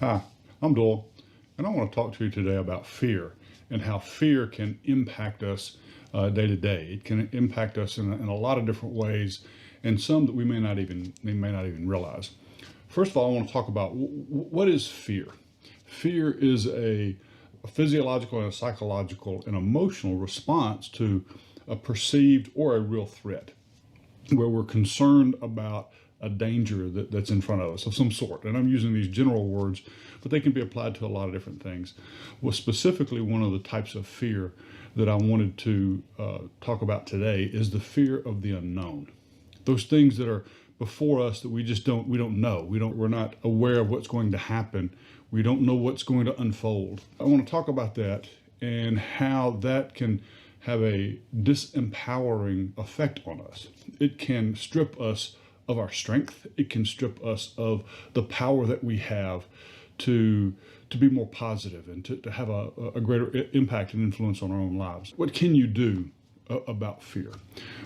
Hi, I'm Doyle, and I want to talk to you today about fear and how fear can impact us day to day. It can impact us in a lot of different ways, and some that we may not even realize. First of all, I want to talk about what is fear. Fear is a physiological and a psychological and emotional response to a perceived or a real threat, where we're concerned about a danger that's in front of us of some sort. And I'm using these general words, but they can be applied to a lot of different things. Well, specifically, one of the types of fear that I wanted to talk about today is the fear of the unknown. Those things that are before us that we don't know. We're not aware of what's going to happen. We don't know what's going to unfold. I want to talk about that and how that can have a disempowering effect on us. It can strip us of our strength. It can strip us of the power that we have to be more positive and to have a greater impact and influence on our own lives. What can you do about fear?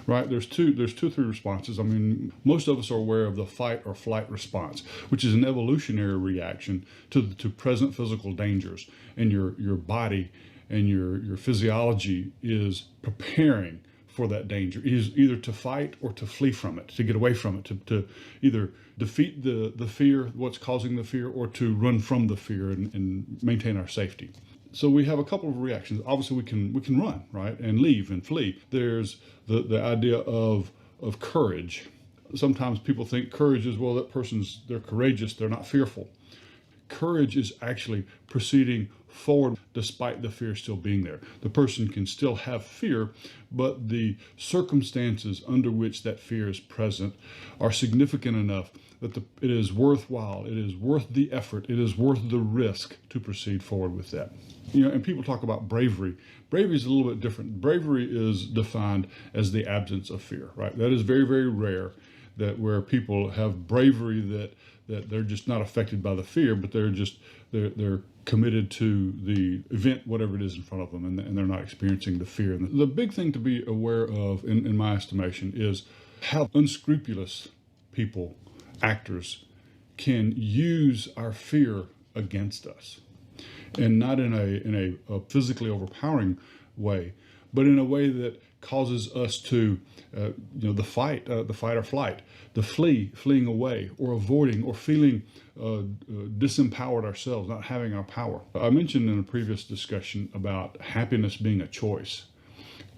Right? There's two, three responses. I mean, most of us are aware of the fight or flight response, which is an evolutionary reaction to present physical dangers, and your body and your physiology is preparing for that danger, is either to fight or to flee from it, to get away from it, to either defeat the fear, what's causing the fear, or to run from the fear and maintain our safety. So we have a couple of reactions. Obviously, we can run, right, and leave and flee. There's the idea of courage. Sometimes people think courage is, well, they're courageous, they're not fearful. Courage is actually proceeding forward despite the fear still being there. The person can still have fear, but the circumstances under which that fear is present are significant enough that it is worthwhile, it is worth the effort, it is worth the risk to proceed forward with that. And people talk about bravery. Bravery is a little bit different. Bravery is defined as the absence of fear, right? That is very, very rare, that where people have bravery that they're just not affected by the fear, but they're committed to the event, whatever it is in front of them, and they're not experiencing the fear. And the big thing to be aware of, in my estimation, is how unscrupulous people, actors, can use our fear against us, and not in a physically overpowering way, but in a way that causes us to, the fight or flight, the fleeing away, or avoiding, or feeling disempowered ourselves, not having our power. I mentioned in a previous discussion about happiness being a choice.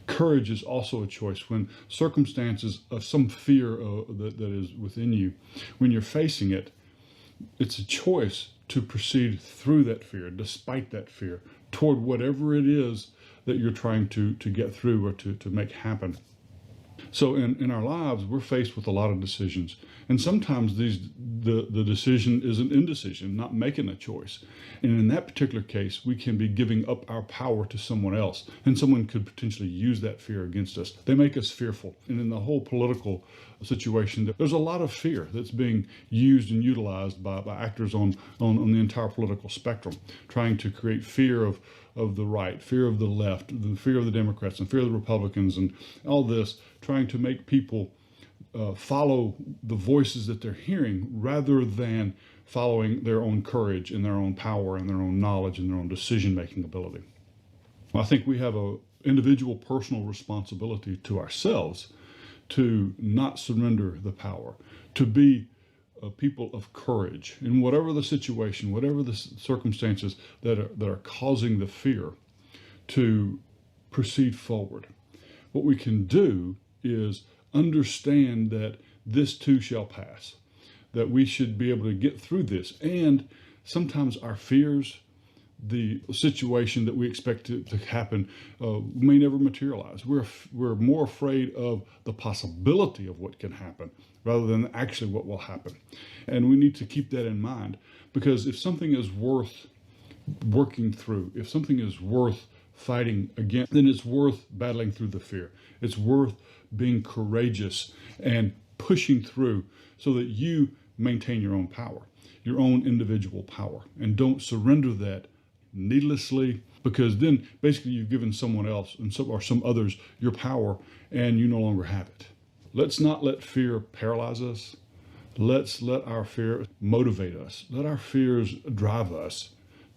Courage is also a choice. When circumstances of some fear that is within you, when you're facing it, it's a choice to proceed through that fear, despite that fear, toward whatever it is that you're trying to get through or to make happen. So in our lives, we're faced with a lot of decisions. And sometimes the decision is an indecision, not making a choice. And in that particular case, we can be giving up our power to someone else. And someone could potentially use that fear against us. They make us fearful. And in the whole political situation, there's a lot of fear that's being used and utilized by actors on the entire political spectrum, trying to create fear of the right, fear of the left, the fear of the Democrats, and fear of the Republicans, and all this, trying to make people follow the voices that they're hearing rather than following their own courage and their own power and their own knowledge and their own decision-making ability. I think we have an individual personal responsibility to ourselves to not surrender the power, to be people of courage in whatever the situation, whatever the circumstances that are causing the fear, to proceed forward. What we can do is understand that this too shall pass, that we should be able to get through this. And sometimes our fears, the situation that we expect to happen, may never materialize. We're more afraid of the possibility of what can happen rather than actually what will happen. And we need to keep that in mind, because if something is worth working through, if something is worth fighting against, then it's worth battling through the fear. It's worth being courageous and pushing through so that you maintain your own power, your own individual power, and don't surrender that needlessly, because then basically you've given someone else or some others your power, and you no longer have it. Let's not let fear paralyze us. Let's let our fear motivate us. Let our fears drive us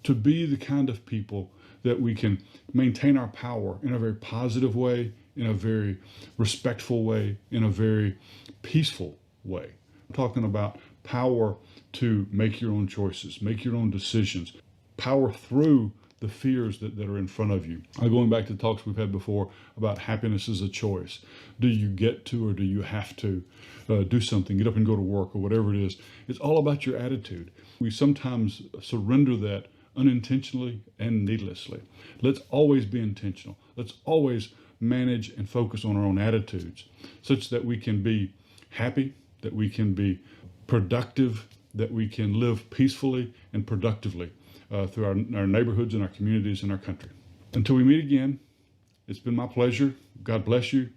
to be the kind of people that we can maintain our power in a very positive way, in a very respectful way, in a very peaceful way. I'm talking about power to make your own choices, make your own decisions, power through the fears that are in front of you. Going back to talks we've had before about happiness is a choice. Do you get to, or do you have to do something, get up and go to work, or whatever it is? It's all about your attitude. We sometimes surrender that unintentionally and needlessly. Let's always be intentional. Let's always manage and focus on our own attitudes such that we can be happy, that we can be productive, that we can live peacefully and productively through our neighborhoods and our communities and our country. Until we meet again, it's been my pleasure. God bless you.